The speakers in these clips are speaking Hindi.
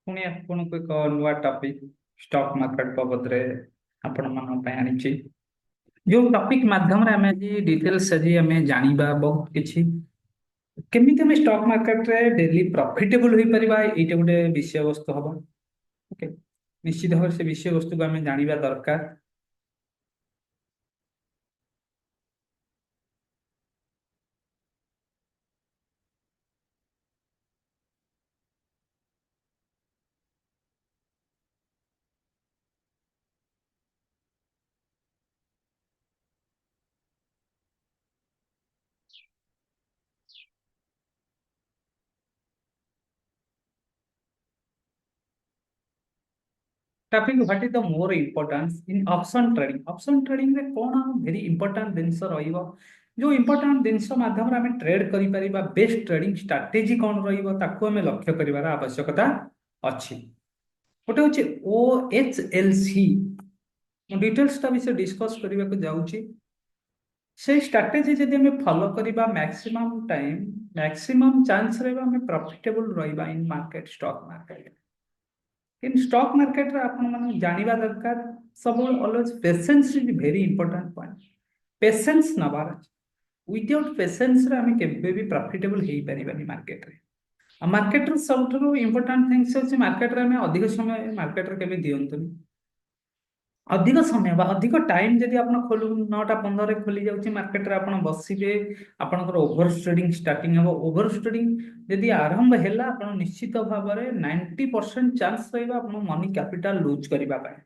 पुणी आपको एक नुआ टॉपिक स्टॉक मार्केट बाबद आपण मान आनी जो टॉपिक माध्यम रे हमें जी डिटेल्स आज हमें जानिबा बहुत किछि केमिति हमें स्टॉक मार्केट रे डेली प्रॉफिटेबल होई परिबा एटा गोटे विषय वस्तु हबो। ओके, निश्चित भाव से विषय वस्तु को हमें जानिबा दरकार। Topic what is the more importance in option trading रे कोन वेरी इंपोर्टेंट जिंस रहिबो जो इंपोर्टेंट जिंस माध्यम रे हमें ट्रेड करि परिबा बेस्ट ट्रेडिंग स्ट्रेटजी कोन रहिबो ताको हमें लक्ष्य करिवार आवश्यकता अछि। गोटे होची OHLC डिटेल्स टा विषय डिस्कस करने को जाऊँगी से स्ट्रैटेजी जब हमें फॉलो करवा मैक्सिमम टाइम मैक्सिमम चांस रहा हमें प्रॉफिटेबल रहा in market stock market in stock market रे आपण माने जानिबा दरकार सब always patience is very important point. Patience नबार विदाउट पेशेंस रे हमें केबे भी प्रॉफिटेबल हेई परिबानी मार्केट रे। मार्केट रे सबठो इंपोर्टेंट थिंग्स अछि मार्केट रे हमें अधिक समय मार्केट रे केबे दियंतुनी अधिक समय बा अधिक टाइम जदि आप खोलु 9टा 15 खोली जाउची मार्केट रे आपण बसिबे आपनकर ओवर ट्रेडिंग स्टार्टिंग हम ओवर ट्रेडिंग जदि आरंभ हैला आपण निश्चित भाव में 90% चांस रहबा आपण मनी कैपिटल लूज करिबा पाए।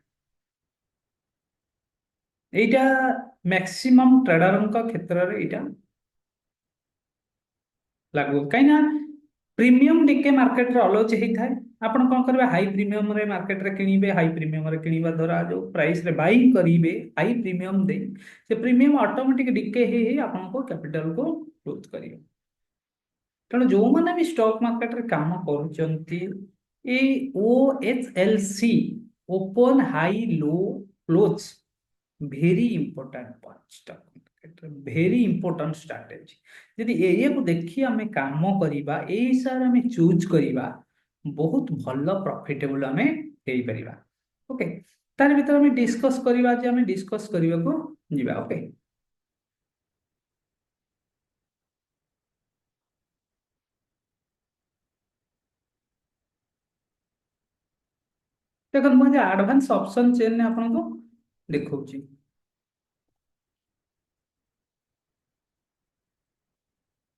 एटा मैक्सिमम ट्रेडरଙ୍କ क्षेत्र रे एटा लागू कहीं प्रीमियम टिके मार्केट रे अलॉच हेई थाए आपण कोन करबे हाई प्रीमियम रे मार्केट रे किनिबे हाई प्रीमियम रे किनिबा द्वारा जो प्राइस रे बाइंग करिवे हाई प्रीमियम दे से प्रीमियम ऑटोमेटिक डिके हे आपण को कैपिटल को लूज करियो। तेणु जो माने भी स्टॉक मार्केट रे काम करूचंती ए OHLC open high low close very important point stock market very important strategy यदि एरिया को देखी आमे काम करिबा ए हिसाब रे हमें चूज करिबा बहुत भल प्रॉफिटेबल हमें हेई परिबा। ओके, तार भीतर हमें डिस्कस करिबा जे हमें डिस्कस करिबा को जिबा। ओके, देखो मुझे एडवांस ऑप्शन चेन ने आपन को देखौची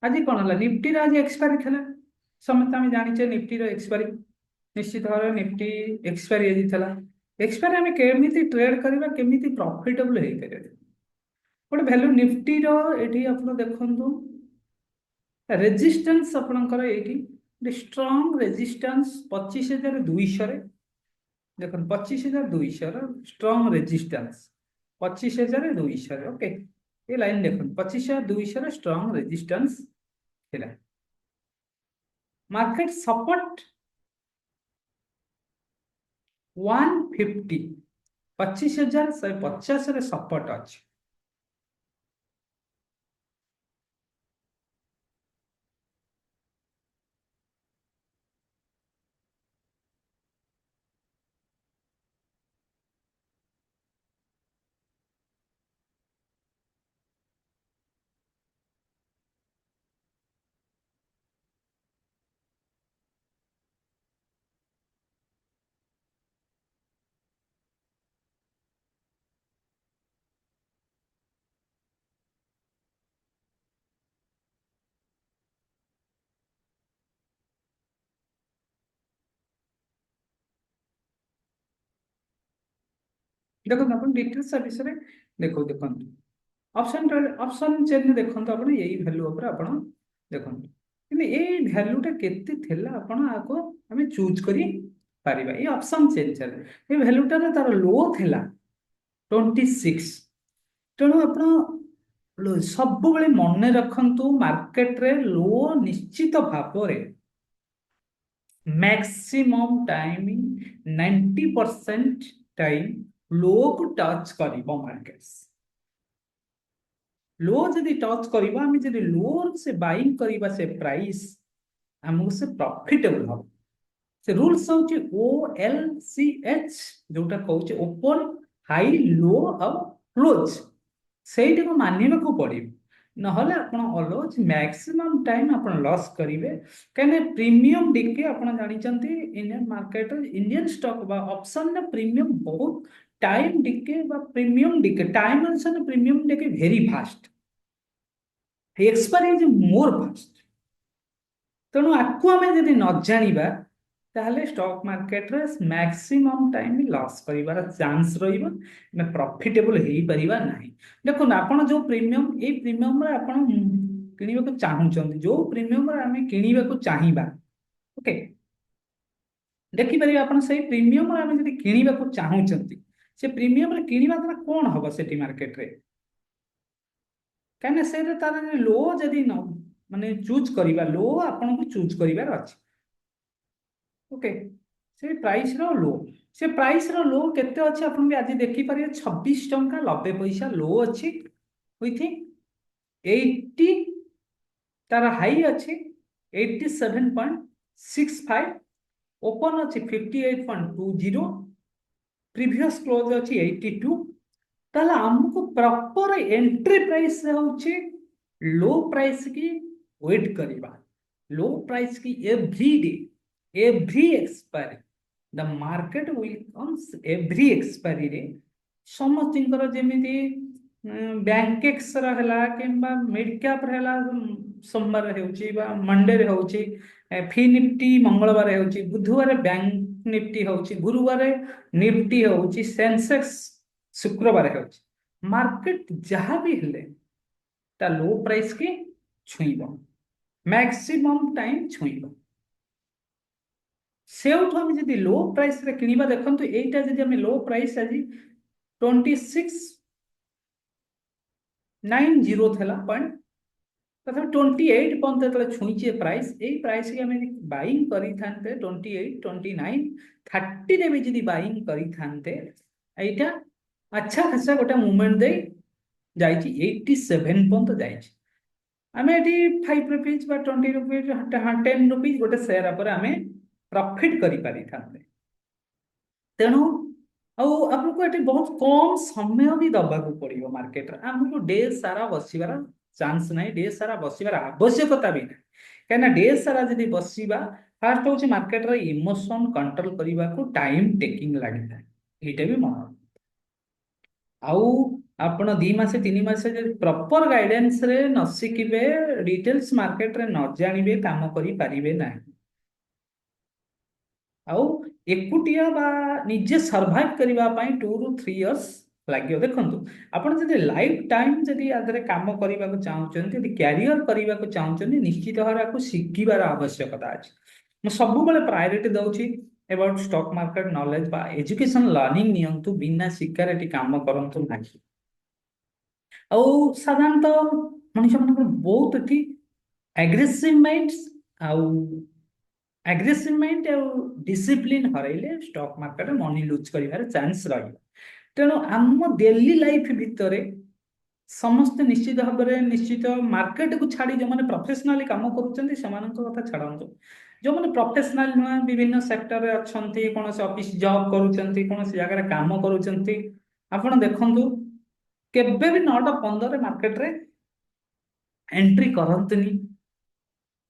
आज कौन है निफ्टी आज एक्सपायरी थला समस्त आम जाने निफ्टी एक्सपायरी निश्चित भाव में निफ्टी एक्सपायरी होता एक्सपायरी आम केमी ट्रेड करवा केमी प्रॉफिटेबल हो पारे गोटे भैल्यू निफ्टी री आप देखु रेजिस्टेंस आपणकर ये स्ट्रॉन्ग रेजिस्टेंस 25,200 देखो 25,200 स्ट्रॉन्ग रेजिस्टेंस 25,200 ओके ये लाइन देखो 25,200 स्ट्रॉन्ग रेजिस्टेंस थिला मार्केट सपोर्ट 150 25,150 रे सपोर्ट अच्छे देखो अपन डिटेल्स विषय देखो देखो ऑप्शन ऑप्शन चेन देखो अपन यही वैल्यू ऊपर अपन देखो कि ये वैल्यूटा केते थिला अपन आको हमें चूज करी पारिबा ये ऑप्शन चेन चले ये वैल्यूटा ना तार लो थिला 26 तेणु अपन सब बेले मन रखंतु मार्केट रे लो निश्चित भाव रे मैक्सिमम टाइम 90% टाइम लो को टच करिबो मार्केट्स लो जदि टच करबा हम जदि लो से बाइंग करबा से प्राइस हमको से प्रॉफिटेबल हो से रूल्स होची OLCH जोटा कहूचे ओपन हाई लो और क्लोज ସେଇଟା को ମାନିବାକୁ ପଡିବ ନହେଲେ ଆପଣ ଅଲୱେଜ ମ୍ୟାକ୍ସିମମ୍ ଟାଇମ ଆପଣ ଲସ୍ କରିବେ କାହିଁକିନା ପ୍ରିମିୟମ ଡିକେ ଆପଣ ଜାଣିଛନ୍ତି ଇଣ୍ଡିଆନ ମାର୍କେଟରେ ଇଣ୍ଡିଆନ ଷ୍ଟକ୍ ବା ଅପସନରେ ପ୍ରିମିୟମ ବହୁତ ଟାଇମ ଡିକେ ବା ପ୍ରିମିୟମ ଡିକେ ଟାଇମ ଅନୁସାରେ premium decay very fast expiry is more fast ତେଣୁ ଆକୁ ଆମେ ଯଦି ନ ଜାଣିବା ତାହେଲେ ଷ୍ଟକ୍ ମାର୍କେଟରେ ମ୍ୟାକ୍ସିମମ୍ ଟାଇମ ଲସ୍ କରିବାର ଚାନ୍ସ ରହିବ ଆମେ ପ୍ରଫିଟେବଲ ହେଇପାରିବା ନାହିଁ ଦେଖନ୍ତୁ ଆପଣ ଯୋଉ ପ୍ରିମିୟମ ଏଇ ପ୍ରିମିୟମରେ ଆପଣ କିଣିବାକୁ ଚାହୁଁଛନ୍ତି ଯୋଉ ପ୍ରିମିୟମରେ ଆମେ କିଣିବାକୁ ଚାହିଁବା ଓକେ ଦେଖିପାରିବେ ଆପଣ ସେଇ ପ୍ରିମିୟମରେ ଆମେ ଯଦି କିଣିବାକୁ ଚାହୁଁଛନ୍ତି ସେ ପ୍ରିମିୟମରେ କିଣିବା ଦ୍ୱାରା କଣ ହବ ସେଠି ମାର୍କେଟରେ କାହିଁକିନା ସେଇଟା ତାର ଲୋ ଯଦି ନ ମାନେ ଚୁଜ୍ କରିବା लो ଆପଣଙ୍କୁ ଚୁଜ୍ କରିବାର ଅଛି ଓକେ ସେ ପ୍ରାଇସ ର लो ସେ ପ୍ରାଇସ ର लो କେତେ ଅଛି ଆପଣ ବି ଆଜି ଦେଖିପାରିବେ 26 ଟଙ୍କା 90 ପଇସା लो ଅଛି ୱିଥ 80 ତାର ହାଇ ଅଛି 87.65 ଓପନ ଅଛି 58.20 ପ୍ରିଭିୟସ୍ କ୍ଲୋଜ ଅଛି 82 ତାହେଲେ ଆମକୁ ପ୍ରପର ଏଣ୍ଟ୍ରି ପ୍ରାଇସ୍ ହେଉଛି लो प्राइस की वेट करिबा लो प्राइस की every day every expiry the market will comes every expiry रे समस्तिंकर जेमिति बैंकेक्स रहला किंबा मिड कैप रहला सोमवार हेउची बा मंडे रे होउची फी निफ्टी मंगलवार हेउची बुधवार बैंक निफ्टी होउची गुरुवार निफ्टी होउची सेंसेक्स शुक्रवार हेउची मार्केट जहां भी हेले ता लो प्राइस की छुईब मैक्सिमम टाइम छुईब सेउठु हम जदि लो प्राइस रे किनिबा देखंतु एटा जदि हम लो प्राइस आज 2690 थला पॉइंट तथा 28 पंत तले छुईचे प्राइस एई प्राइस की हम बाइंग करी थानते 28 29 30 रे भी जदि बाइंग करी थानते एटा अच्छा खासा गोटा मूवमेंट दे जाइछि 87 पंत जाइछि आम ये 5 रुपीज 20 रुपीज 10 रुपीज गोटे सेयर पर आम प्रॉफिट करी पारि थांते तेणु आपको ये बहुत कम समय भी दबाक पड़ो मार्केट आमको डे सारा बसबार चांस ना डे सारा बसबार आवश्यकता भी ना कहीं डे सारा जब बसवा फास्ट हूँ मार्केट इमोशन कंट्रोल करने को टाइम टेकिंग लगी था यहाँ भी मन आउ ଆପଣ 2 ମାସ 3 ମାସ ଯଦି ପ୍ରପର ଗାଇଡେନ୍ସ ରେ ନ ଶିଖିବେ ଡିଟେଲ୍ସ ମାର୍କେଟ ରେ ନ ଜାଣିବେ କାମ କରି ପାରିବେ ନାହିଁ ଆଉ ଏକୁଟିଆ ବା ନିଜେ ସର୍ଭାଇଭ କରିବା ପାଇଁ 2 ରୁ 3 ଇୟର୍ସ ଲାଗିବ ଦେଖନ୍ତୁ ଆପଣ ଯଦି ଲାଇଫ ଟାଇମ ଯଦି ଆଦରେ କାମ କରିବାକୁ ଚାହୁଁଛନ୍ତି ଯଦି କ୍ୟାରିୟର କରିବାକୁ ଚାହୁଁଛନ୍ତି ନିଶ୍ଚିତ ଭାବରେ ଆକୁ ଶିଖିବାର ଆବଶ୍ୟକତା ଅଛି ମୁଁ ସବୁବେଳେ ପ୍ରାୟୋରିଟି ଦଉଛି अबाउट स्टॉक मार्केट नॉलेज बा एजुकेशन लर्निंग नियंतु बिना शिक्षार एटी काम करंतु नाही ଆଉ ସାଧାରଣତଃ ମଣିଷ ମାନଙ୍କର ବହୁତ ଏଠି ଆଗ୍ରେସିଭ ମାଇଣ୍ଡ ଆଉ ଆଗ୍ରେସିଭ ମାଇଣ୍ଡ ଆଉ ଡିସିପ୍ଲିନ ହରାଇଲେ ଷ୍ଟକ୍ ମାର୍କେଟରେ ମନି ଲୁଜ କରିବାର ଚାନ୍ସ ରହିବ ତେଣୁ ଆମ ଡେଲି ଲାଇଫ ଭିତରେ ସମସ୍ତେ ନିଶ୍ଚିତ ଭାବରେ ନିଶ୍ଚିତ ମାର୍କେଟକୁ ଛାଡ଼ି ଯେଉଁମାନେ ପ୍ରଫେସନାଲି କାମ କରୁଛନ୍ତି ସେମାନଙ୍କ କଥା ଛାଡ଼ନ୍ତୁ ଯେଉଁମାନେ ପ୍ରଫେସନାଲ ନୁହେଁ ବିଭିନ୍ନ ସେକ୍ଟରରେ ଅଛନ୍ତି କୌଣସି ଅଫିସ ଜବ୍ କରୁଛନ୍ତି କୌଣସି ଜାଗାରେ କାମ କରୁଛନ୍ତି ଆପଣ ଦେଖନ୍ତୁ केबे भी 9टा 15 मार्केट रे एंट्री करंतनी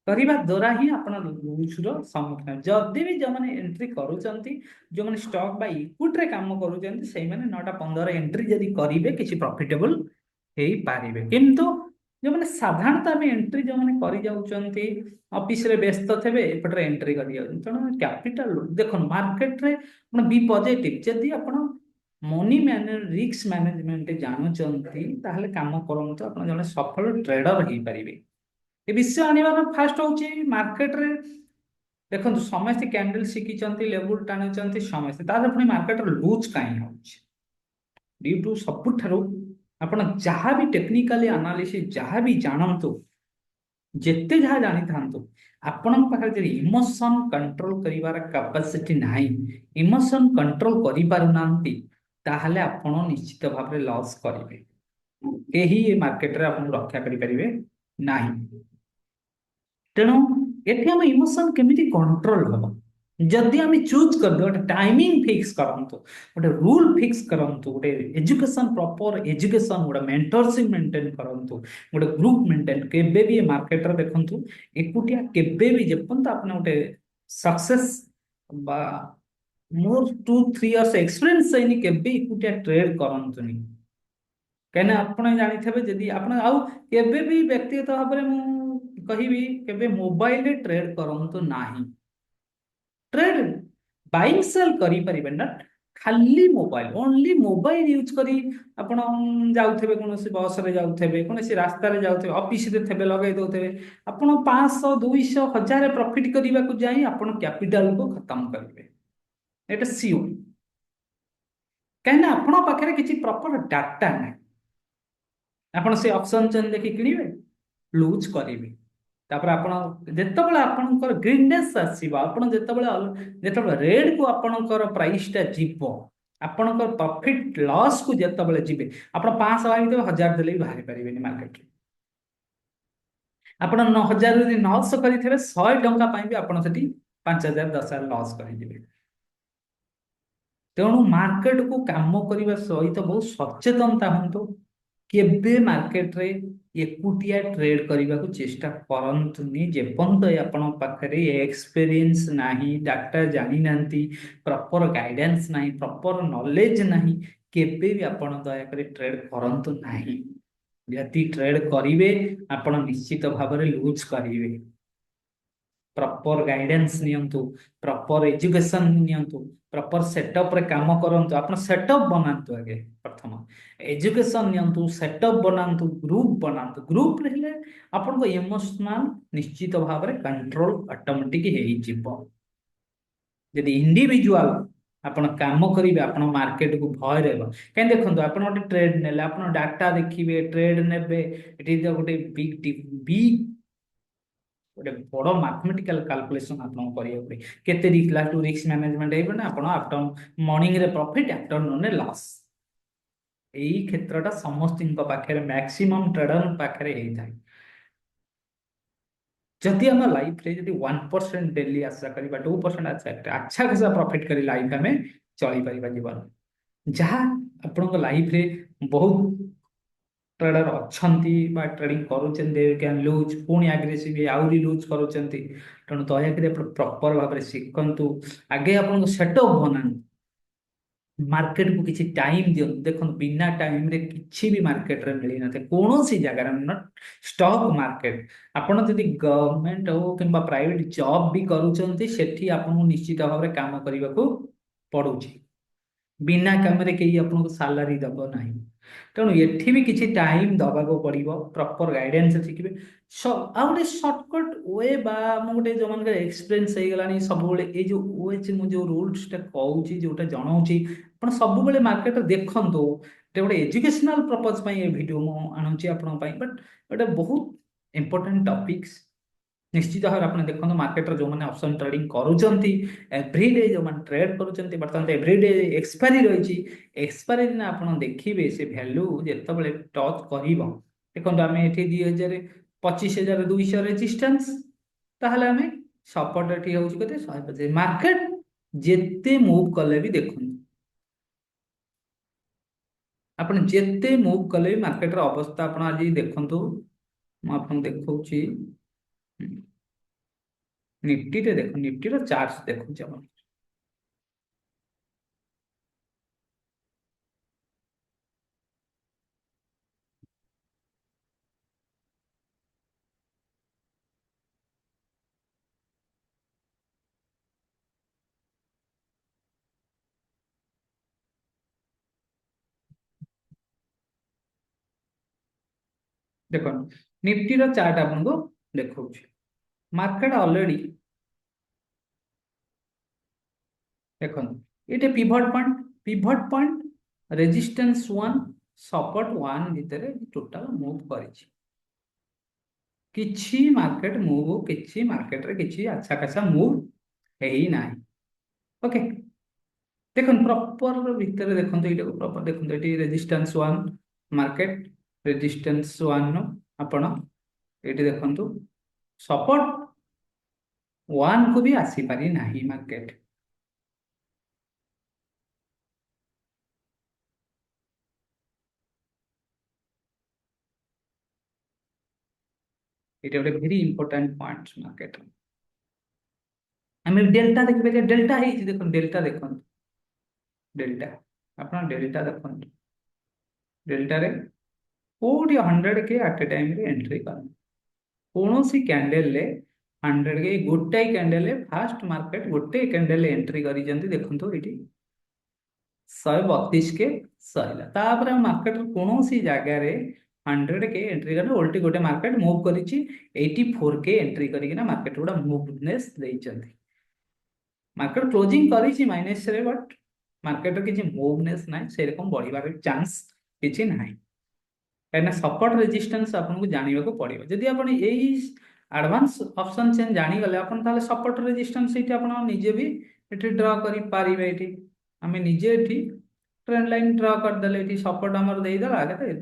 करिबा द्वारा ही आपण लूजर सम्मुखीन जदि भी जो माने एंट्री करूचंती जो माने स्टॉक बा इक्विटी रे काम करूचंती सेही माने 9टा 15 एंट्री जदि करिवे किछि प्रॉफिटेबल हेई पारिबे किंतु जो माने साधारणतः में एंट्री जो माने करि जाउचंती ऑफिस रे व्यस्त थेबे एपटरे एंट्री करि जाउचंती तण कैपिटल देखन मार्केट रे आपण बी पॉजिटिव जदि आपण मनी मैनेज रिस्क मैनेजमेंट जानुचंती ताहले काम करंतु आपण जने सफल ट्रेडर हेई पारिबे ए विषय आनिबार फास्ट होची मार्केट रे देखंतु समस्त कैंडल शिखिचंती लेवल टानुचंती समस्त तारे पुनी मार्केट रे लूज काई होची ड्यू टू सबुठारु आपण जहां भी टेक्निकली एनालिसिस जहां भी जानंतु जेते जहां जानि थांतु आपण पाखरे जे इमोशन कंट्रोल करिवार कैपेसिटी नाही इमोशन कंट्रोल करि पारु नांती ताहले आपण निश्चित भाव में लॉस करेंगे यही मार्केट रे आपण रक्षा करि परिबे नाही तेणु एठी हम इमोशन केमिति कंट्रोल हम जदि आम चूज कर गोटे टाइमिंग फिक्स करंतु गोटे रूल फिक्स करंतु गोटे एजुकेशन प्रॉपर एजुकेशन गोटे मेंटरशिप मेंटेन करंतु गोटे ग्रुप मेंटेन केबे भी मार्केट रे देखंतु एकुटिया केबे भी जेपंत आपने गोटे सक्सेस बा मोर 2-3 इयर्स एक्सपीरियंस सैनी केबे एकुटिया ट्रेड करंतुनी कहना आपण जानिथबे जदि आपण आउ केबे भी व्यक्तिगत भाव में मु कहिबी केबे मोबाइल रे ट्रेड करंतु नाही ट्रेड बाइंग सेल करी परिबे ना खाली मोबाइल ओनली मोबाइल यूज करी आपण जाउथबे कोनोसी बस रे जाउथबे कोनोसी रास्ता रे जाउथबे ऑफिस रे थबे लगै दोथबे आपण 500 200 1000 प्रॉफिट करिबा को जाई आपण कैपिटल को खत्म करिवे एटा सियो कहना आपण पाखरे किछि प्रॉपर डाटा नै आपण से ऑप्शन चेन देखि किनिबे लूज करिवे तापर आपण जेतेबेले आपणकर ग्रीननेस आसीबा आपण जेतेबेले रेड को आपणकर प्राइस ता जीवो आपणकर प्रॉफिट लॉस को जेतेबेले जीवे आपण 500 भाई देबे 1000 देले भी बाहरी परिबेनी मार्केट रे आपण 9000 रे 900 करिथबे 100 टंका पाई भी आपण सेठी 5000 10000 लॉस करिदिबे तेणु मार्केट को काम करने सहित बहुत सचेतनता हूँ केबे मार्केट रे एकुटिया ट्रेड करने को चेष्टा करंतुनी जेपंत आपण पाखरे एक्सपीरियंस नाही डाटा जानी नांती प्रॉपर गाइडेंस नाही प्रॉपर नॉलेज नाही केबे भी आपण दया करे ट्रेड करंतु नाही यदि ट्रेड करिवे आपण निश्चित भाव में लूज करिवे प्रॉपर गाइडेंस नियंतु प्रॉपर एजुकेशन नियंतु प्रॉपर सेटअप रे काम करंतु आपण सेटअप बनांतु आगे प्रथम एजुकेशन नियंतु सेटअप बनांतु ग्रुप रहले आपण को इमोशनल निश्चित भाव में कंट्रोल ऑटोमेटिक हेई जिवो यदि इंडिविजुअल आपण काम करिवे आपण मार्केट को भय रहबो कहीं देखंतु आपण गोटे ट्रेड नेले आपण डाटा देखिबे ट्रेड नेबे एटी गोटे बिग गोटे बड़ मैथमेटिकल कैलकुलेशन आपन करिया पड़े केते रिस्क टू रिस्क मैनेजमेंट हेबे ना आपण आफ्टर मॉर्निंग रे प्रॉफिट आफ्टरनून रे लॉस एई क्षेत्रटा समस्तिंक पाखरे मैक्सिमम ट्रेडर पाखरे हेई थाई जदि हम लाइफ रे जदि 1% डेली आशा करिबा 2% आशा अच्छा खासा प्रॉफिट करी लाइफ हमें चली परिबा जीवन जहाँ आपण लाइफ रे बहुत ट्रेडर अच्छी ट्रेडिंग कर लूज पुणी आग्रेसिव आउरी लूज करुँच तेणु दयाकोरी प्रॉपर भाव में शिखु आगे आप सेटअप बना मार्केट को किसी टाइम दियो देखो बिना टाइम रे किसी भी मार्केट रे मिली ना कौन सी जगह नॉट स्टॉक मार्केट आपड़ जदि गवर्नमेंट हो कि प्राइवेट जॉब भी करुँच आपको निश्चित भाव में काम करने को पड़ुछि बिना काम कहीं आपको सालारी दब ना तेणु एठी भी किसी टाइम दबाको पड़ो प्रॉपर गाइडेंस शिखे आ गए सर्टकट वे गोटे जो मान एक्सपीरियंस हो गलानी सब ये जो वे जो रूल्स कहूँ जोटा जनाऊँगी आप सब मार्केट देखु गोटे एजुकेशनल पर्पज भिडियो मुझे आपंपाई बट गोटे बहुत इंपोर्टेंट टॉपिक्स निश्चित भाव में देखो मार्केट जो मैंने ऑप्शन ट्रेडिंग करुँच एवरीडे जो मैंने ट्रेड करुँच बर्तमान एवरीडे एक्सपायरी रही एक्सपायरी दिन आप देखिए से भैल्यू जिते टच कर देखो आम ये 25,200 रेजिस्टेंस ताहले आम सपोर्ट ये हूँ कते 150 मार्केट जिते मूव कले भी देखो आपन जिते मूव कले भी मार्केट अवस्था आप आज देखु मुझे देखा निफ्टी रे देखो निफ्टी रो चार्ट देखो जब देखो निफ्टी रो चार्ट आपको देखो मार्केट ऑलरेडी देखो ये पिभट पॉइंट रेजिस्टेंस 1 सपोर्ट 1 भितर टोटल मूव किछि मार्केट मूव किछि मार्केट रे किछि अच्छा खासा मूव है ही ना ओके देखो प्रॉपर भितर देखो ये प्रॉपर देखो ये रेजिस्टेंस 1 मार्केट रेजिस्टेंस 1 आपण ये देखो सपोर्ट वन को भी आसी पारि नाही मार्केट। এটা ଗୋଟେ ଭେରି ଇମ୍ପୋର୍ଟାଣ୍ଟ ପଏଣ୍ଟ ମାର୍କେଟ। ଆମେ ଡେଲ୍ଟା ଦେଖିପାରିବା, ଡେଲ୍ଟା ହେଇଛି ଦେଖନ୍ତୁ, ଡେଲ୍ଟା ଦେଖନ୍ତୁ, ଡେଲ୍ଟା ଆପଣ ଡେଲ୍ଟା ଦେଖନ୍ତୁ, ଡେଲ୍ଟାରେ କୋଉଠି 100 के ଆଟ୍ ଏ ଟାଇମ୍ ରେ ଏଣ୍ଟ୍ରି କରନ୍ତୁ। କୌଣସି କ୍ୟାଣ୍ଡେଲରେ 100 के ଗୋଟାଏ କ୍ୟାଣ୍ଡେଲରେ ଫାଷ୍ଟ ମାର୍କେଟ ଗୋଟେ କ୍ୟାଣ୍ଡେଲ ଏଣ୍ଟ୍ରି କରିଛନ୍ତି ଦେଖନ୍ତୁ ଏଇଠି 132 के ସରିଲା। ତାପରେ ମାର୍କେଟ କୌଣସି ଜାଗାରେ 100 के ଏଣ୍ଟ୍ରି କଲେ ଓଲଟି ଗୋଟେ ମାର୍କେଟ ମୁଭ୍ କରିଛି 84 के ଏଣ୍ଟ୍ରି କରିକିନା ମାର୍କେଟ ଗୁଡା ମୁଭନେସ୍ ଦେଇଛନ୍ତି। ମାର୍କେଟ କ୍ଲୋଜିଂ କରିଛି ମାଇନସ ରେ, ବଟ୍ ମାର୍କେଟର କିଛି ମୁଭନେସ୍ ନାହିଁ, ସେରକମ ବଢିବାର ଚାନ୍ସ କିଛି ନାହିଁ। କାହିଁକିନା ସପୋର୍ଟ ରେଜିଷ୍ଟାନ୍ସ ଆପଣଙ୍କୁ ଜାଣିବାକୁ ପଡିବ। ଯଦି ଆପଣ ଏଇ ଆଡଭାନ୍ସ ଅପସନ ଚେନ୍ ଜାଣିଗଲେ ଆପଣ, ତାହେଲେ ସପୋର୍ଟ ରେଜିଷ୍ଟାନ୍ସ ଏଇଠି ଆପଣ ନିଜେ ବି ଏଠି ଡ୍ର କରିପାରିବେ। ଏଠି ଆମେ ନିଜେ ଏଠି ट्रेंड लाइन ड्रॉ कर देले, एटी सपोर्ट हमर देई देला केते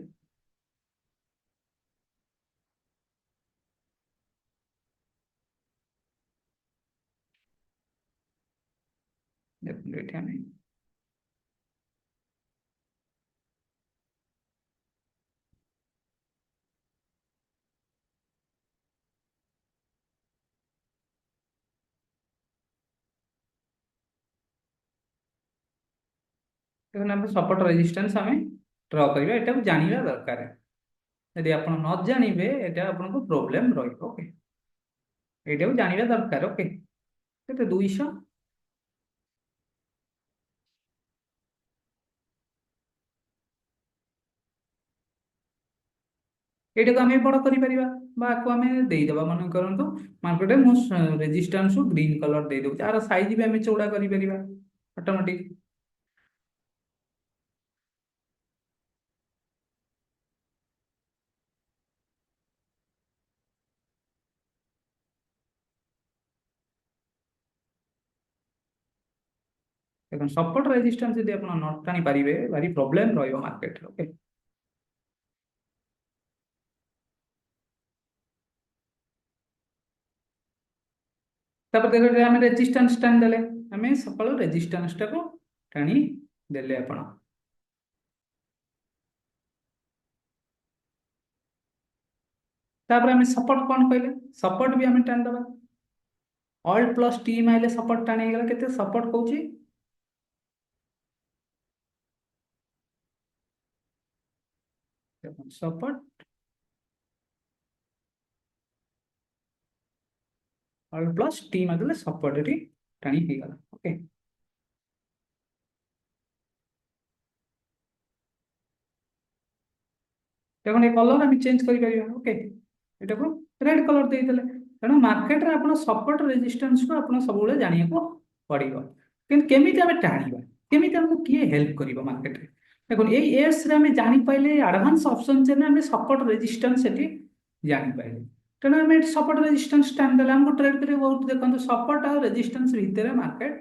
देखो एठी हमें देखो हम सपोर्ट रेजिस्टेंस हमें ड्रॉ करबा, एटा जानिबा दरकार है। यदि आपण न जानिबे एटा आपनको प्रॉब्लम रहइबो। ओके, एटा जानिबा दरकार। ओके, केते 200 एटा को हमें बड़ करि परिबा, बा को हमें देई देबा। मन करंतु मार्केट मु रेजिस्टेंस को ग्रीन कलर देई दउ, आर साइज भी हमें चौड़ा करि परिबा ऑटोमेटिक। देखो सपोर्ट रेजिस्टेंस यदि आपण न टाणी पारिबे भारी प्रॉब्लम रहइबो मार्केट। ओके, तापर देखो हम रेजिस्टेंस टाणी देले, हमें सकाळ रेजिस्टेंस टाको टाणी देले आपण। तापर हमें सपोर्ट कौन कहले, सपोर्ट भी हमें टाणी दबा। ऑल्ट प्लस टी माइले सपोर्ट टाणी गला, केते सपोर्ट कहूची सपोर्ट ऑल्ट प्लस टी मारले सपोर्ट टी टाणी हे गला। ओके, देखो ये कलर हम चेंज करि परिबा। ओके, एटा को रेड कलर दे देले, तेणु मार्केट रे आपण सपोर्ट रेजिस्टेंस को आपण सब बेले जानिया को पड़िबो। किन केमिति हमें टाणीबा, केमिति हमको किए हेल्प करिवो मार्केट रे। देखो ए एस रे हमें जानि पाइले एडवांस ऑप्शन चेन हमें सपोर्ट रेजिस्टेंस एटी जानि पाइले, तेणु हमें सपोर्ट रेजिस्टेंस टाइम देला हमको ट्रेड करे बहुत। देखो सपोर्ट और रेजिस्टेंस भितर मार्केट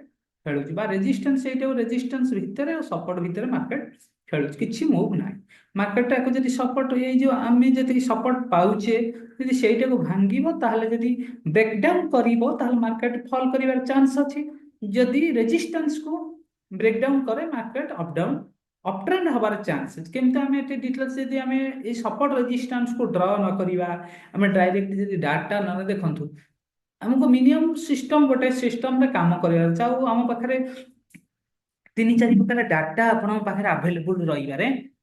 खेलुची, बा रेजिस्टेंस एटा रेजिस्टेंस भितर और सपोर्ट भितर मार्केट खेलुची, किछि मूव नाही। मार्केट को जब सपोर्ट ये जो आम जी सपोर्ट पाचे यदि से भांगो, ताहले जदि ब्रेकडाउन कर मार्केट फॉल कर चांस अच्छी। जदि रेजिस्टेंस को ब्रेकडाउन करे market up down up trend हबार चांस अछि। केमते हमें एटे डिटेल्स यदि हमें ए सपोर्ट रेजिस्टेंस को ड्रा न करिवा, हमें डायरेक्ट जदि डाटा न देखंतु, हमको मिनिमम सिस्टम गोटे सिस्टम रे काम करिवार अछि। आ हम पाखरे 3-4 प्रकार डाटा आपण पाखे अवेलेबल रही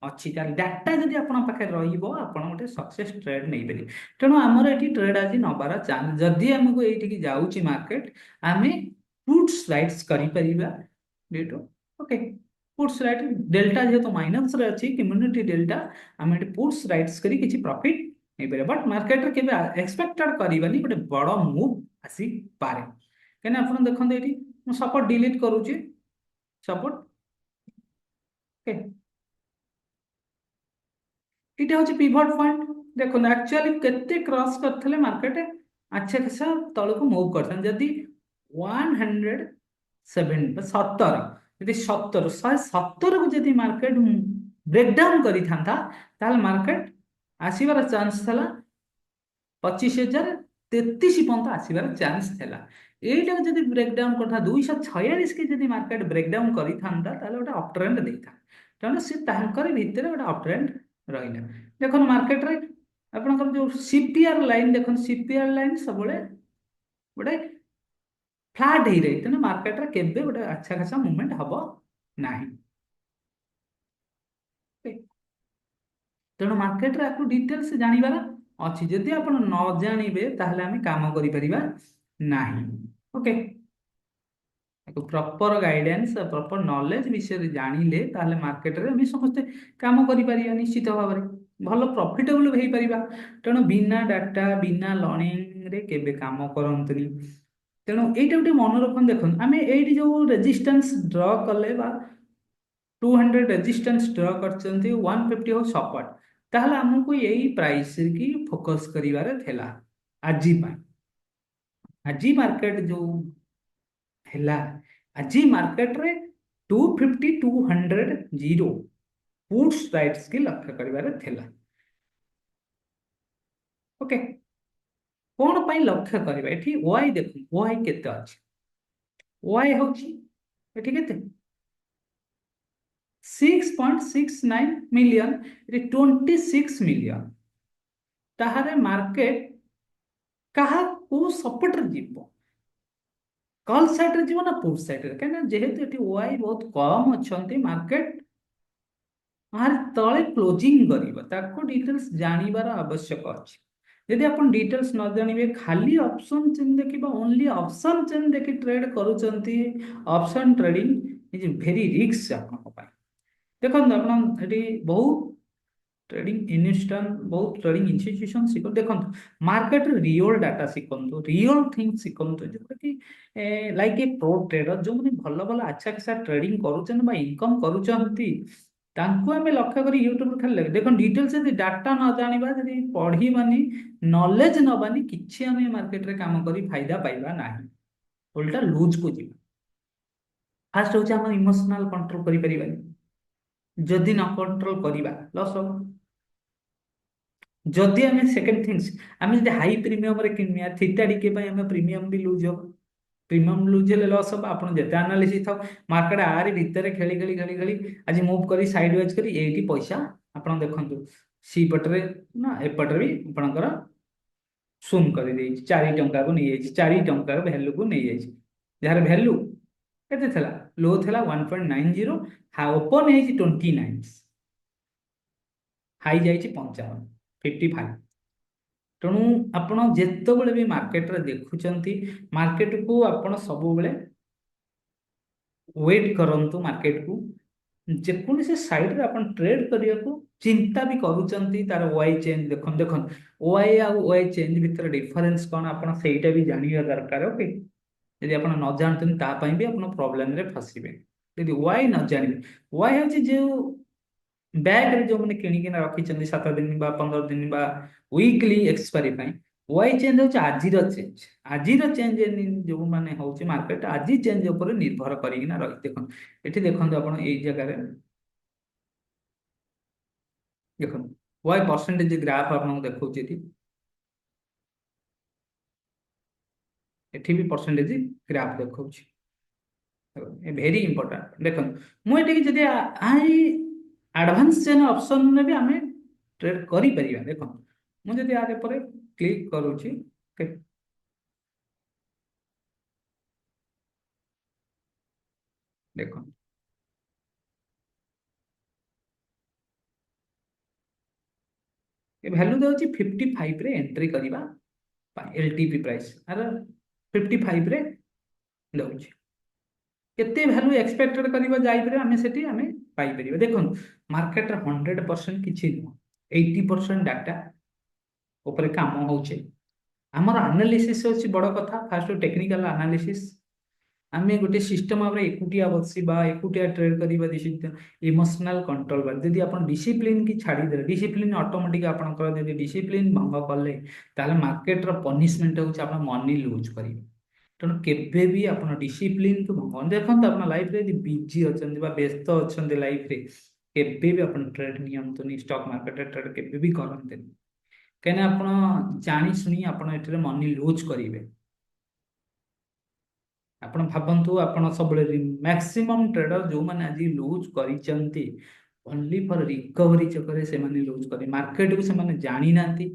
अच्छी, डाटा जदि आपण पाखे रहिबो आपण गोटे सक्सेस ट्रेड नहीं पारे। तेणु आमर ये ट्रेड आज नबार चांस, जदि आमको ये जाऊँगी मार्केट आम पुट्स राइट्स करिपरिबा। ओके, पुट्स राइट डेल्टा जेहेतु माइनस रे अछि कम्युनिटी डेल्टा, आम ये पुट्स राइट्स करी किछि प्रॉफिट नहीं पारे। बट मार्केट रे केबे एक्सपेक्टेड करबानी गोटे बड़ मूव आसी पारे। कहना आपण देखंते एठी मु सपोर्ट डिलीट करूची, सपोर्ट ओके, इटा हूँ पिवट पॉइंट। देखो एक्चुअली केते क्रॉस करथले मार्केट अच्छे खासा तल को मूव करथन। जदि 107 70 यदि 70 170 को जदि मार्केट ब्रेकडाउन करी थांता, ताल मार्केट आसीबार चांस थला 25,000 ତେତିଶ ପର୍ଯ୍ୟନ୍ତ ଆସିବାର ଚାନ୍ସ ଥିଲା। ଏଇଟାକୁ ଯଦି ବ୍ରେକଡାଉନ କରିଥା 246 କି ଯଦି ମାର୍କେଟ ବ୍ରେକଡାଉନ କରିଥାନ୍ତା ତାହେଲେ ଗୋଟେ ଅପ୍ ଟ୍ରେଣ୍ଡ ଦେଇଥାନ୍ତା। ତେଣୁ ସେ ତାଙ୍କରି ଭିତରେ ଗୋଟେ ଅପ୍ ଟ୍ରେଣ୍ଡ ରହିଲା। ଦେଖନ୍ତୁ ମାର୍କେଟରେ ଆପଣଙ୍କର ଯୋଉ ସିପିଆର ଲାଇନ ଦେଖନ୍ତୁ, ସିପିଆର ଲାଇନ ସବୁବେଳେ ଗୋଟେ ଫ୍ଲାଟ ହେଇଯାଏ, ତେଣୁ ମାର୍କେଟରେ କେବେ ଗୋଟେ ଆଚ୍ଛା ଖାସା ମୁଭମେଣ୍ଟ ହବ ନାହିଁ। ତେଣୁ ମାର୍କେଟରେ ଆକୁ ଡିଟେଲ୍ସ ଜାଣିବାର ଅଛି। ଯଦି ଆପଣ ନ ଜାଣିବେ ତାହେଲେ ଆମେ କାମ କରିପାରିବା ନାହିଁ। Okay, proper guidance proper knowledge ବିଷୟରେ ଜାଣିଲେ ତାହେଲେ ମାର୍କେଟରେ ଆମେ ସମସ୍ତେ କାମ କରିପାରିବା ନିଶ୍ଚିତ ଭାବରେ, ଭଲ ପ୍ରଫିଟେବଲ ହେଇପାରିବା। ତେଣୁ ବିନା ଡାଟା ବିନା ଲର୍ଣ୍ଣିଂରେ କେବେ କାମ କରନ୍ତୁନି। ତେଣୁ ଏଇଟା ଗୋଟେ ମନେ ରଖନ୍ତୁ। ଦେଖନ୍ତୁ ଆମେ ଏଇଠି ଯୋଉ ରେଜିଷ୍ଟାନ୍ସ ଡ୍ର କଲେ ବା 200 ରେଜିଷ୍ଟାନ୍ସ ଡ୍ର କରିଛନ୍ତି, 150 ହଉ ସପୋର୍ଟ, ତାହେଲେ ଆମକୁ ଏଇ ପ୍ରାଇସ୍ କି ଫୋକସ୍ କରିବାର ଥିଲା ଆଜି ପାଇଁ। ଆଜି ମାର୍କେଟ ଯୋଉ ହେଲା, ଆଜି ମାର୍କେଟରେ 250 200 ଜିରୋ ପୁଟ୍ସ ରାଇଟ୍ସ କି ଲକ୍ଷ୍ୟ କରିବାର ଥିଲା। ଓକେ, କଣ ପାଇଁ ଲକ୍ଷ୍ୟ କରିବା? ଏଠି ୱାଇ ଦେଖନ୍ତୁ, ୱାଇ କେତେ ଅଛି? ୱାଇ ହଉଛି ଏଠି କେତେ? 6.69 ମିଲିୟନ, ଏଠି 26 ମିଲିୟନ। ତାହେଲେ ମାର୍କେଟ କାହାକୁ ସପୋର୍ଟରେ ଯିବ? କଲ୍ ସାଇଡରେ ଯିବ ନା ପୁଟ୍ ସାଇଡରେ? କାହିଁକିନା ଯେହେତୁ ଏଠି ୱାଇ ବହୁତ କମ ଅଛନ୍ତି, ମାର୍କେଟ ଆର ତଳେ କ୍ଲୋଜିଂ କରିବ, ତାକୁ ଡିଟେଲ୍ସ ଜାଣିବାର ଆବଶ୍ୟକ ଅଛି। ଯଦି ଆପଣ ଡିଟେଲ୍ସ ନ ଜାଣିବେ ଖାଲି ଅପସନ ଚେନ୍ ଦେଖିବା, ଓନ୍ଲି ଅପସନ ଚେନ୍ ଦେଖି ଟ୍ରେଡ କରୁଛନ୍ତି, option trading is very risk ଆପଣଙ୍କ ପାଇଁ। ଦେଖନ୍ତୁ ଆପଣ ଏଠି ବହୁତ ट्रेडिंग इन्स्टान बहुत ट्रेडिंग इन्स्टिट्यूशन शिखु देखो मार्केट रियल डाटा शिखु, रियल थिंग शिखु, जो कि लाइक ए प्रो ट्रेडर जो मैंने भल भल अच्छा खासा ट्रेडिंग करुँच इनकम करुँच लक्ष्य कर यूट्यूब खाली देख डिटेल्स यदि डाटा न जाना जब पढ़ानी नॉलेज नबानी किसी आम मार्केट रे काम कर फायदा पाइबा ना, उल्टा लूज को जी। फास्ट हूँ इमोशनल कंट्रोल करें, जदि न कंट्रोल करवा लस हम। जदि आम सेकेंड थिंग्स आम जब हाई प्रीमियम किनिया थीटा टिके आम प्रीमियम भी लुज हम, प्रीमियम लुज हेल्ले लस हम। आप जिते आनालीसिस था मार्केट आरी भितर खेली खेली खेली खेली आज मुव कर साइड वाइज कर ये पैसा आप देखु सी पटे ना एपटे भी आपंकर सुम कर 4 टंका को नहीं 4 टंकार भैल्यू को नहीं जार भैल्यू के लो था 1.90, ओपन है 29, हाई जाइए 55 55। तेणु आपण जिते भी मार्केट रे देखुंत मार्केट को आपण सब वेट करंतु मार्केट को जेकोसी साइड रे आपण ट्रेड करिया को चिंता भी करूचंती तार वाई चेंज देखन देखन वाई आ वाई चेंज भीतर डिफरेंस कोन आपण सेटा भी जानिया दरकार। ओके, यदि आपण न जानतन ता पई भी आपण प्रॉब्लम रे फसिबे। यदि वाई न जानिबे, वाई होची जे बैग रे जो मैंने किणिकिना रखी 7 दिन बा 15 दिन बा वीकली एक्सपायरी पाई वाई चेंज होची आजिर चेंज, आजिर चेंज जो माने होची मार्केट आजि चेंज ऊपर निर्भर करिकिना रही। देखो एठी देखंतु आपण एई जगह रे देखंतु वाई परसेंटेज ग्राफ आपन देखौची एठी भी परसेंटेज ग्राफ देखौची भेरी इंपोर्टेंट। देखो मुझे जदि आई एडवांस चेन ऑप्शन में भी आम ट्रेड करि परिबा। देखो मुझे जदि आरे पर क्लिक करूची ओके, देखो ये वैल्यू दउची 55 रे एंट्री करिबा एलटीपी प्राइस आर 55 रे दउची केते वैल्यू एक्सपेक्टेड करिबा जाई परे आमे सेठी आमे पाई परिबा। देखो मार्केट रे 100% किछि नुह, 80% डाटा ऊपर काम होचे। आमर एनालिसिस होची बड़ कथा, फास्ट टेक्निकल एनालिसिस आमे गोटे सिस्टम आमे एकुटिया बसिबा एकुटिया ट्रेड करिबा दिसित इमोशनल कंट्रोल बा। यदि आपण डिसिप्लिन की छाड़ी दे डिसिप्लिन ऑटोमेटिक आपनकर यदि डिसिप्लिन भंग कले ताले मार्केट रो पनिशमेंट होची आपण मनी लूज करिवे। तेणु केबे भी आपण डिसिप्लिन को भंग देखंत आपण लाइफ रे यदि बिजी अछन बा व्यस्त अछन लाइफ रे केबे भी आपण ट्रेड नियंतुनी स्टॉक मार्केट ट्रेड केबे भी करंते। कहीं आप जानी शुणी आप मनी लुज करेंगे। ଆପଣ ଭାବନ୍ତୁ ଆପଣ ସବୁବେଳେ ମ୍ୟାକ୍ସିମମ୍ ଟ୍ରେଡର ଯୋଉମାନେ ଆଜି ଲୁଜ୍ କରିଛନ୍ତି ଓନ୍ଲି ଫର ରିକଭରି ଚକରେ ସେମାନେ ଲୁଜ୍ କରି ମାର୍କେଟକୁ ସେମାନେ ଜାଣିନାହାନ୍ତି,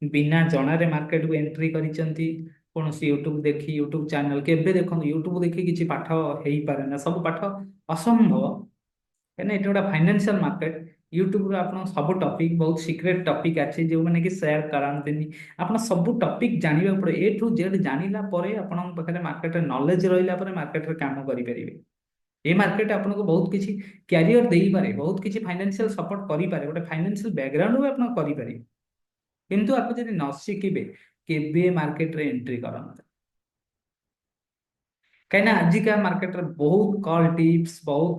ବିନା ଜଣାରେ ମାର୍କେଟକୁ ଏଣ୍ଟ୍ରି କରିଛନ୍ତି। କୌଣସି ୟୁଟ୍ୟୁବ ଦେଖି ୟୁଟ୍ୟୁବ ଚ୍ୟାନେଲ କେବେ ଦେଖନ୍ତୁ ୟୁଟ୍ୟୁବ ଦେଖି କିଛି ପାଠ ହେଇପାରେ ନା, ସବୁ ପାଠ ଅସମ୍ଭବ। କାହିଁକିନା ଏଠି ଗୋଟେ ଫାଇନାନ୍ସିଆଲ ମାର୍କେଟ। ୟୁଟ୍ୟୁବରେ ଆପଣ ସବୁ ଟପିକ ବହୁତ ସିକ୍ରେଟ ଟପିକ ଅଛି ଯୋଉମାନେ କି ସେୟାର କରନ୍ତିନି। ଆପଣ ସବୁ ଟପିକ ଜାଣିବାକୁ ପଡେ, ଏ ଠୁ ଜେଡ୍ ଜାଣିଲା ପରେ ଆପଣଙ୍କ ପାଖରେ ମାର୍କେଟରେ ନଲେଜ ରହିଲା ପରେ ମାର୍କେଟରେ କାମ କରିପାରିବେ। ଏ ମାର୍କେଟ ଆପଣଙ୍କୁ ବହୁତ କିଛି କ୍ୟାରିୟର ଦେଇପାରେ, ବହୁତ କିଛି ଫାଇନାନ୍ସିଆଲ ସପୋର୍ଟ କରିପାରେ, ଗୋଟେ ଫାଇନାନ୍ସିଆଲ ବ୍ୟାକଗ୍ରାଉଣ୍ଡ ବି ଆପଣ କରିପାରିବେ। କିନ୍ତୁ ଆପଣ ଯଦି ନ ଶିଖିବେ କେବେ ମାର୍କେଟରେ ଏଣ୍ଟ୍ରି କରନ୍ତୁ। कहीं आजिका मार्केट रे बहुत कॉल टिप्स, बहुत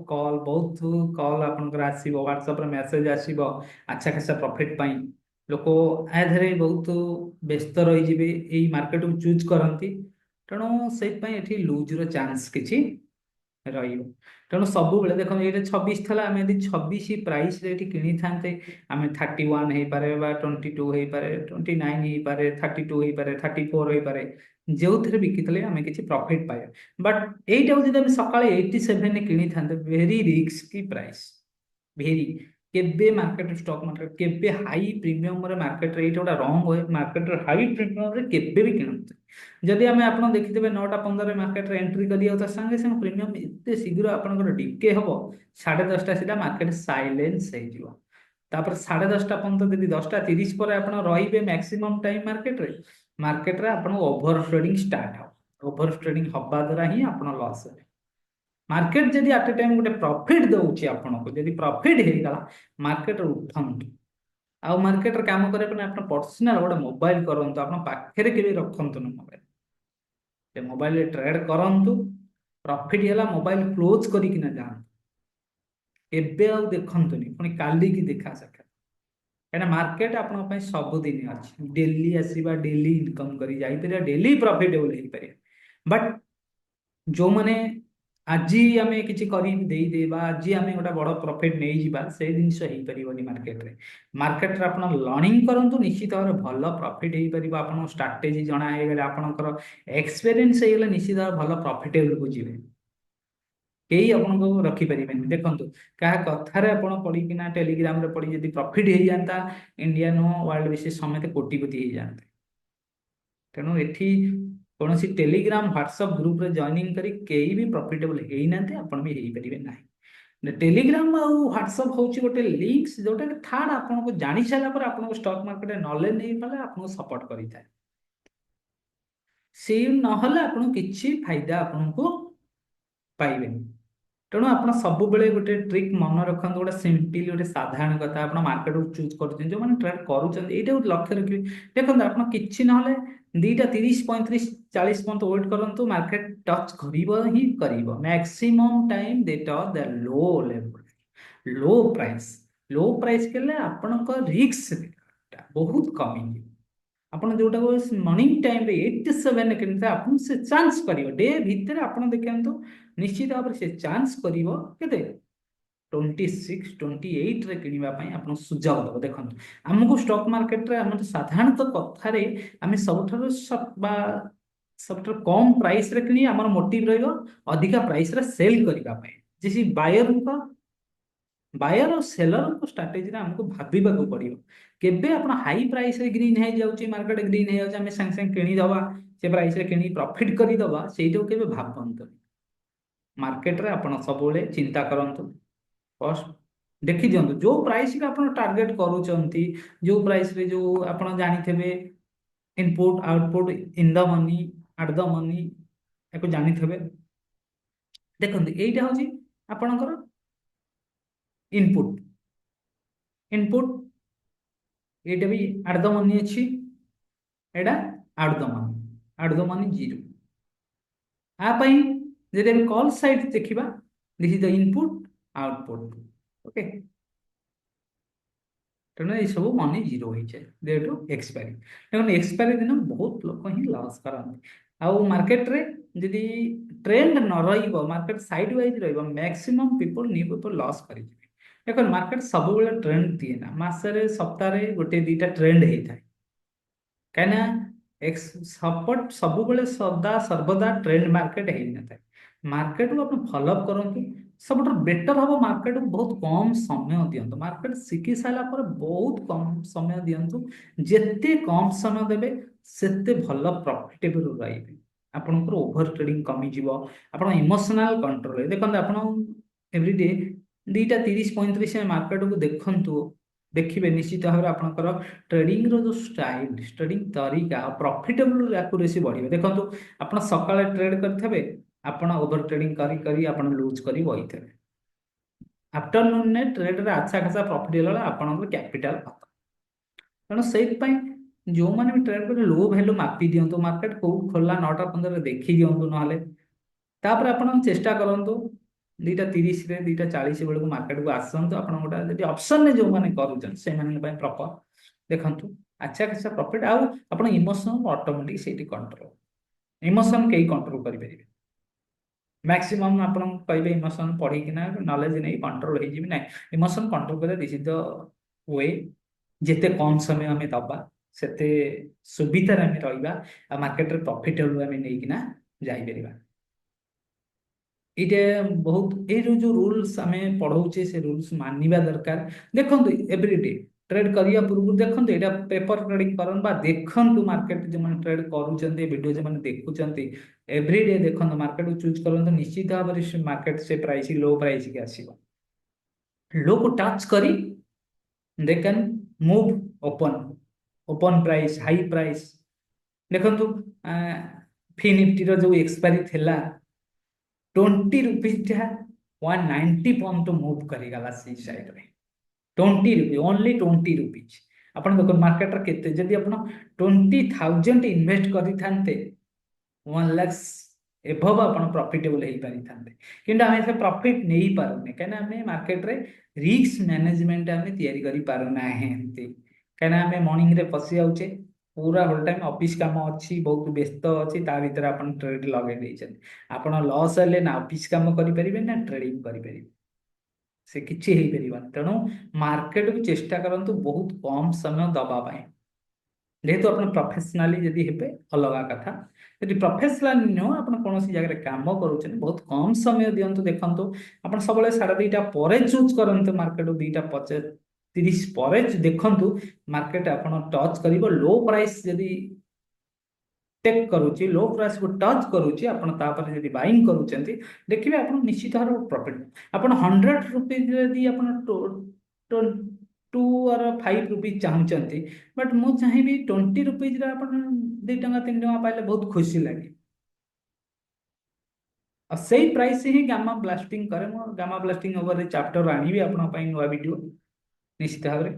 कॉल आपनकर आसीबो, व्हाट्सएप रे मेसेज आसीबो अच्छा खासा प्रॉफिट पाई। लोक आधरे बहुत व्यस्त रही जिवे एई मार्केट को चूज करंती। तेणु से एठी लूज रो चांस किछि रहिबो। तेणु सब बेले देखो ये 26 थला, आम यदि 26 प्राइस रे किनी थांते आम 31 हो पारे, 22 हो पारे, 29 हो पारे, 32 हो पारे, 34 हो पारे, जो थे बिकिले आम किसी प्रॉफिट पाए। बट यहीटा जब सका 87 किनी था, वेरी रिस्की प्राइस, भेरी केबे मार्केट स्टॉक मार्केट केबे हाई प्रीमियम रे मार्केट रे गोटा रंग हुए। मार्केट रे हाई प्रीमियम रे केबे भी किणते जदि आम आप देखिथे 9टा 15 मार्केट रे एंट्री करिया संगे संगे प्रीमियम एते शीघ्र आपनकर डिके हबो। 10:30 सीधा मार्केट साइलेंस हो जिवो। तापर 10:30 पर्यंत यदि 10:30 पर आप रहिबे मैक्सिमम टाइम मार्केट रे आपण ओभर ट्रेडिंग स्टार्ट हो। ओभर ट्रेडिंग हवा द्वारा ही आपण लॉस हे। मार्केट जदि एट ए टाइम गोटे प्रॉफिट दउची आपनको, जदि प्रॉफिट हे गला मार्केट उठंतु। आउ मार्केट रे काम करे पने आपण पर्सनल गोटे मोबाइल करंतु, आपण पाखरे केबे रखंतु न मोबाइल। ते मोबाइल रे ट्रेड करंतु, प्रॉफिट होला मोबाइल क्लोज करिकिना जान। एबे आउ देखंतुनी पुनी काली की देखा सके। काना मार्केट आपण पय सब दिन अछि, डेली आसीबा, डेली इनकम करी जाई परिया, डेली प्रॉफिटेबल हे परिया। बट जो माने আজি आमे किछि करी देई देबा, আজি आमे गोटा बड़ प्रॉफिट नै जिबा, से जिंस हेई परिबोनी मार्केट रे। मार्केट रे आपण लर्निंग करंतु, निश्चित भाବରେ ଭଲ प्रॉफिट हेई परिबा। आपण स्ट्रैटेजी जणा हे गेले, आपणकर एक्सपीरियंस हे गेले, निश्चित भाବରେ ଭଲ प्रॉफिटेबल को जिवे। केही आपनको रखी परिबेनी। देखंतु काहा कथारे आपण पढी किना टेलीग्राम रे पढी जदि प्रॉफिट हेई जानता, इंडियन वर्ल्ड बेसिस समेत कोटिपति हेई जानते। तेणु एठी कौन सी टेलीग्राम व्हाट्सएप ग्रुप रे जॉइनिंग करी केही भी प्रॉफिटेबल हेई नाते, आपण भी हेई परिबे नाही। टेलीग्राम आ व्हाट्सएप होची गोटे लिंक्स जोटा थर्ड आपण को जानि साला पर आपण को स्टॉक मार्केट नॉलेज नहीं पाले आपण को सपोर्ट करी थाए। से न हले आपण किछि फायदा आपण को पाइबेनी। तेणु आप सब गोटे ट्रिक मन रखते, गोटे सिंपल गोटे साधारण कथा आप मार्केट को चूज कर जो मैंने ट्रेड कर लक्ष्य रखिए। देखो आप कि ना 2:30 35 40 पर्यंत वेट करूँ, मार्केट टच कर ही कर maximum time they touch the low level, low price के आपण रिस्क बहुत कमी। आपण जोटा मॉर्निंग टाइम रे 87 किनता आपण से चांस करियो डे भीतर आपण देखंतु, निश्चित भाव से चांस करिवो केते 26 28 रे किनिबा पई आपण सुझाव दबो। देखंतु हमको स्टॉक मार्केट रे हम साधारणतः कथा रे हम सबठारो सबठारो कम प्राइस रे किनी हमर मोटिव रहइबो अधिका प्राइस रे सेल करिबा पई। जेसी बायर और सेलर को स्ट्रेटेजी रे हमको भाबिबा को पड़ियो। केबे आपण हाई प्राइस रे ग्रीन हे जाउची, मार्केट ग्रीन हे जाउची, हम संग संग किनी दबा, से प्राइस रे किनी प्रॉफिट करी दबा, सेइटो केबे भाबंत। मार्केट रे आपण सब बेले चिंता करंतु, फर्स्ट देखि दियंतु जो प्राइस के आपण टारगेट करूचंती, जो प्राइस रे जो आपण जानिथेबे input output in the money at the money एको जानिथेबे। देखंतु एइटा होची आपणकर इनपुट, इनपुट एटा भी एट द मनी अछि, एटा आउट द मनी जीरो। आ पई जदि हम कॉल साइड देखिबा, this is the input output. Okay, तेणु ये सब मनी जीरो हो जाए डे टू एक्सपायरी। देखो एक्सपायरी दिन बहुत लोक ही लॉस करते। आउ मार्केट रे जदि ट्रेंड न रहिबो, मार्केट साइड वाइज रहिबो, maximum people new people loss करि जिवे। देखो मार्केट सब बेले ट्रेंड दिए ना, मासरे सप्ताह रे गोटे दीटा ट्रेंड हेई थाए। कहीं सपोर्ट सब सदा सर्वदा ट्रेंड मार्केट हो न मार्केट को आप फॉलो अप करूँ सब बेटर हम मार्केट को बहुत कम समय दिंतु मार्केट शिखी सारापर बहुत कम समय दिंतु जिते कम समय देवे सेते भल प्रॉफिटेबल रही आपंकर ओभर ट्रेडिंग कमिଯିव आप इमोशनल कंट्रोल देखते आप एवरीडे 2:30-35 मार्केट को देखु देखिए निश्चित भाव में आपंकर ट्रेडिंग रो जो स्टाइल ट्रेडिंग तरीका प्रॉफिटेबल एक्यूरेसी बढ़िया देखो आप सकाଳେ ट्रेड करेंगे आपण ओभर ट्रेडिंग करी करी आपण लूज करी बही थे आफ्टरनून ने ट्रेड रे अच्छा खासा प्रॉफिट होला आपनकर कैपिटल खत्म तेणु से जो मैंने भी ट्रेड कर लो वैल्यू मापी दिंतु मार्केट को खोला 9टा 15 देखी दिंतु ना तापर आप चेष्टा करूँ 2:30 2:40 बेलू मार्केट को आसतु आप गोटे ऑप्शन जो मैंने कर प्रॉपर देखु अच्छा खासा प्रॉफिट आप इमोशन ऑटोमेटिक से कंट्रोल इमोशन कहीं कंट्रोल करेंगे मैक्सिमम आप कहे इमोशन पढ़ीकिना नॉलेज नहीं कंट्रोल हो ना इमोशन कंट्रोल कर दिस इज द वे जिते कम समय आम दबा सेते सुविधार आम रहा मार्केट प्रॉफिटेबल आम नहीं जापर ये बहुत ये जो रूल्स आम पढ़ाऊे से रूल्स मानिबा दरकार देखो एवरीडे ट्रेड करिया पूर्व देखो यहाँ पेपर ट्रेडिंग करन बा देखु मार्केट जो मैंने ट्रेड करुँच वीडियो जो मैंने देखुं एवरीडे देखो मार्केट को चूज करूँ निश्चित भाव में मार्केट से प्राइस लो प्राइस के आसो लो को टच करी they can move open open price high price देखु फी निफ्टी जो एक्सपायरी थिला 20 रुपीज 190 पॉइंट मूव करीगला सी साइड में 20 रुपीज ओनली 20 रुपीज आप देखो मार्केट केते जदि आप 20,000 इन्वेस्ट करते 1 लाख एभव आप प्रॉफिटेबल हो पारि था कि आम से प्रॉफिट नहीं पारे कहीं मार्केट रे रिस्क मैनेजमेंट आम तैयारी पारना कहीं आम मॉर्निंग रे पशि जाऊे पूरा होल टाइम ऑफिस काम अच्छी बहुत व्यस्त अच्छी ता भीतर आप ट्रेड लगे आप लॉस हेल्ले ना ऑफिस काम करें ना ट्रेडिंग करें से किसी हो पार तेणु मार्केट को चेष्टा करूँ बहुत कम समय दवापाई जेहेतु आप प्रोफेशनाली जदि हे अलग कथा यदि प्रोफेशनाल नुह आप कौन जगह काम कर बहुत कम समय दिंतु देखो आप सब 2:30 पर चूज करते मार्केट 2:30 पर देखु मार्केट आप टच कर लो प्राइस जदि टेक करुच्ची लो प्राइस को टच करुच्ची आपड़ जब बाइंग करुँच देखिए आप निश्चित भाव प्रॉफिट आप 100 रुपीज यदि आप 2 और 5 रुपीज चाहते बट मुझे चाहिए 20 रुपीज 2 टଙ୍କା 3 टଙ୍କା पाइले बहुत खुशी लगे और से प्राइस ही गामा ब्लास्टिंग करे गामा ब्लास्टिंग ओवर चैप्टर आनी आप नुआ वीडियो निश्चित भाव में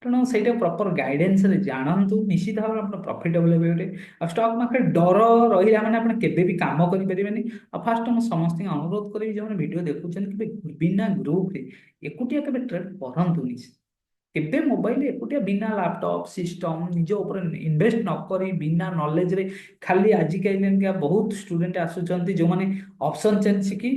तेणु से प्रॉपर गाइडेंस जानतु निश्चित भाव में प्रॉफिटेबल हे स्टॉक मार्केट डर रहा मैंने आप भी काम करें फास्ट मुझे समस्त अनुरोध करी जो वीडियो देखुं बिना ग्रुप एकुटिया के ट्रेड करतुनि केबे मोबाइल एकुटिया बिना लैपटॉप सिस्टम निज ऊपर इन्वेस्ट न करी बिना नॉलेज रे खाली आजिकल बहुत स्टूडेंट आसुचंती जो माने ऑप्शन चेंज शिखी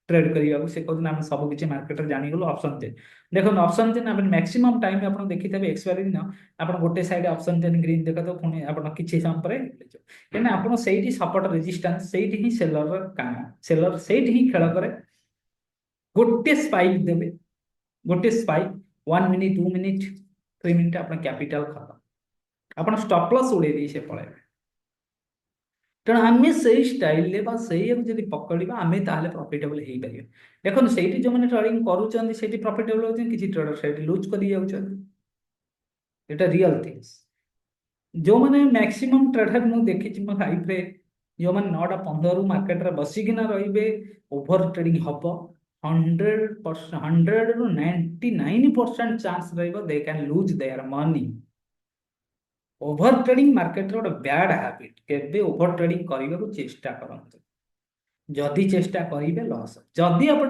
ट्रेड करिया से कहते हैं सब किसी मार्केट में जानीगल ऑप्शन चेंज देखो ऑप्शन चेंज आप मैक्सिमम टाइम आप देखी थे एक्सपायरी दिन आप गोटे साइड ऑप्शन चेंज ग्रीन देखा तो पुणी आप किसी समय पर कहीं आप से सपोर्ट रेजिस्टेंस से ही सेलर काम सेलर से ही खेल करे गोटे स्पाइक देवे गोटे स्पाइक 1 मिनिट 2 मिनिट 3 मिनिट आप कैपिटल खत्म आप स्टॉप लॉस उड़े से पड़े तेणु आम से स्टाइल जब पकड़ा आम ताल प्रॉफिटेबल हो पार देखो से जो मैंने ट्रेडिंग करुँच प्रॉफिटेबल होती किसी ट्रेडर से लुज कर रियल थिंग्स जो मैंने मैक्सिमम ट्रेडर मुझे देखी मो लाइफ रे जो मैंने 9टा 15 मार्केट रे बसिकिना रे ओभर ट्रेडिंग हम 100% 100 ରୁ 99% chance they can lose their money over trading market रे गोटे बैड हैबिट केबे ओभर ट्रेडिंग करने को चेष्टा करते जदि चेष्टा करेंगे लॉस जदि आप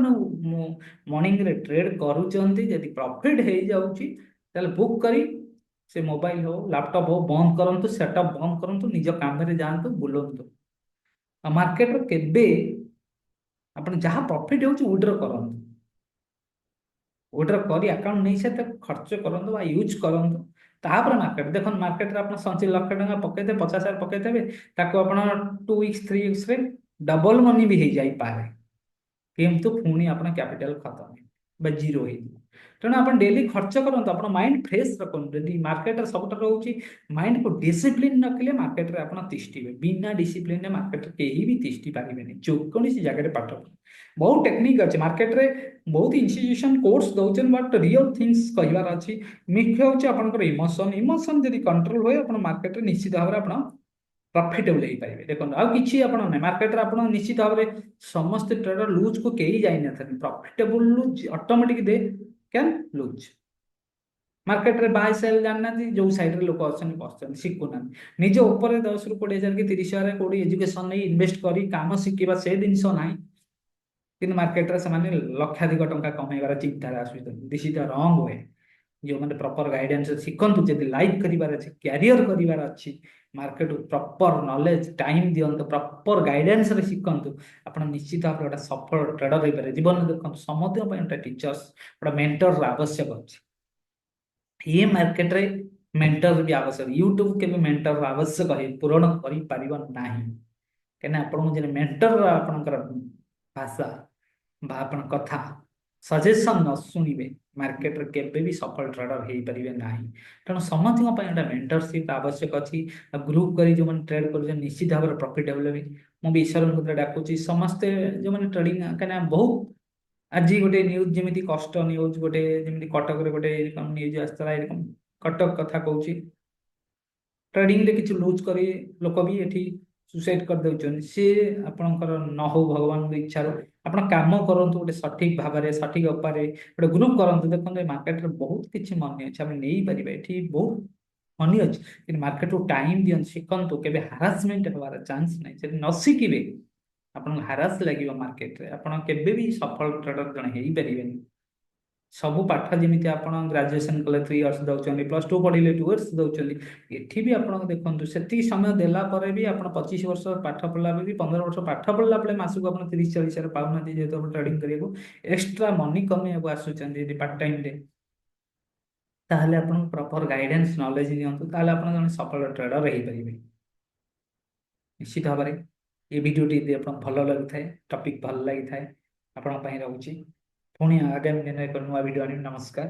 मॉर्निंग रे ट्रेड करुँच प्रॉफिट हो जाऊँगी बुक करी से मोबाइल हो लैपटॉप हो बंद करूँ सेटअप बंद करूँ निज काम जातु बुलंतु मार्केट रे केबे आप जहाँ प्रॉफिट हो विड्रॉ करूँ विड्रॉ कर अकाउंट नहीं से खर्च करूँ यूज करूँ तापर मार्केट देखो मार्केट रे आपण 1,00,000 पकेइते 50,000 पकेइते ताको आपण 2 वीक्स 3 वीक्स रे डबल मनी भी हो जाई पारे किंतु पुणी आपण कैपिटल खत्म जीरो हो तेणु आप डेली खर्च करते आप माइंड फ्रेश रखते मार्केट सब रोचे माइंड को डिसिप्लिन रखिले मार्केट रे आप तिष्ठे बिना डिसिप्लिन मार्केट कहीं भी तिष्ठि पारे जो कौन जगह पाठ बहुत टेक्निक अच्छे मार्केट रे बहुत इंस्टीट्यूशन कोर्स दौन बट रियल थिंग्स कहबार अच्छी मुख्य हूँ आप इमोशन इमोशन जब कंट्रोल हुए आप मार्केट निश्चित भाव में आप प्रॉफिटेबल हो पारे देखो आउ कि ना मार्केट रे आप निश्चित भाव में समस्त ट्रेडर लूज को कहीं जाई न profitable lose automatic they can lose market रे बाय सेल जानना जो साइड रे लोक अच्छा बस शिखुना निज ऊपर 10 ରୁ 20,000 कि 30,000 कोड़ी एजुकेशन नहीं इन्वेस्ट करी काम शिखा से जिनस ना कि मार्केट रे से लक्षाधिक टंका कमेबार चिंतार this is the wrong way जो मैंने प्रॉपर गाइडेंस शिखु जब लाइफ करिवार अच्छे कैरियर करिवार अच्छी मार्केट प्रॉपर नॉलेज टाइम दिंतु प्रॉपर गाइडेंस रे शिखु आप निश्चित भाव में सफल ट्रेडर हो पारे जीवन में देखो समस्त टीचर्स गोटे मेंटर आवश्यक अच्छे ये मार्केट रे मेंटर भी आवश्यक यूट्यूब के भी मेंटर आवश्यक है पूरण कर पार ना कहीं आप मेंटर आपणकर भाषा आप कथा सजेसन न शुणे मार्केट रे केबे भी सफल ट्रेडर हो पारे ना तेणु समस्त मेंटरशिप आवश्यक अच्छी ग्रुप कर जो ट्रेड कर निश्चित भाव में प्रॉफिटेबल भी मुझे ईश्वर डाकुची समस्ते जो मैंने ट्रेडिंग कहीं बहुत आज गोटे न्यूज जमी कष्ट न्यूज गोटे जमी कटक गोटे न्यूज आसला कटक कथा कहूँ ट्रेडिंग रे किसी लूज कर लोक भी ये सुसाइड कर दौरान सी आपणकर न हो भगवान इच्छा आप कम करूँ गोटे सठिक भाव में सठिक उपाय गोटे ग्रुप करूँ देखते मार्केट रे बहुत किसी मनी अच्छे आम नहीं पारे ये बहुत मनी अच्छे मार्केट को टाइम दिखाँ शिखु के हारासमेंट हमार चांस नहीं न शिखे आप हारास लगे मार्केट रे आप भी सफल ट्रेडर जड़े हो पारे सब पाठ जमी आप ग्रेजुएशन कले 3 इयर्स दौरान +2 पढ़े 2 इयर्स दौरान ये भी आप देखो से समय देला भी आप 25 वर्ष पाठ पढ़ला 15 वर्ष पाठ पढ़ला मासक आप 30-40 पाऊना जेहतु आप ट्रेडिंग करिए एक्सट्रा मनी कमेक आसुँच पार्ट टाइम रे ताहले आप प्रॉपर गाइडेंस नॉलेज दिंतु ताहले आप जन सफल ट्रेडर हो पारे निश्चित भाव में ये वीडियोटी यदि आप भल लगी था टॉपिक भल लगी था आपण रोचे पुणी आगामी दिन एक नुआ वीडियो आनी नमस्कार।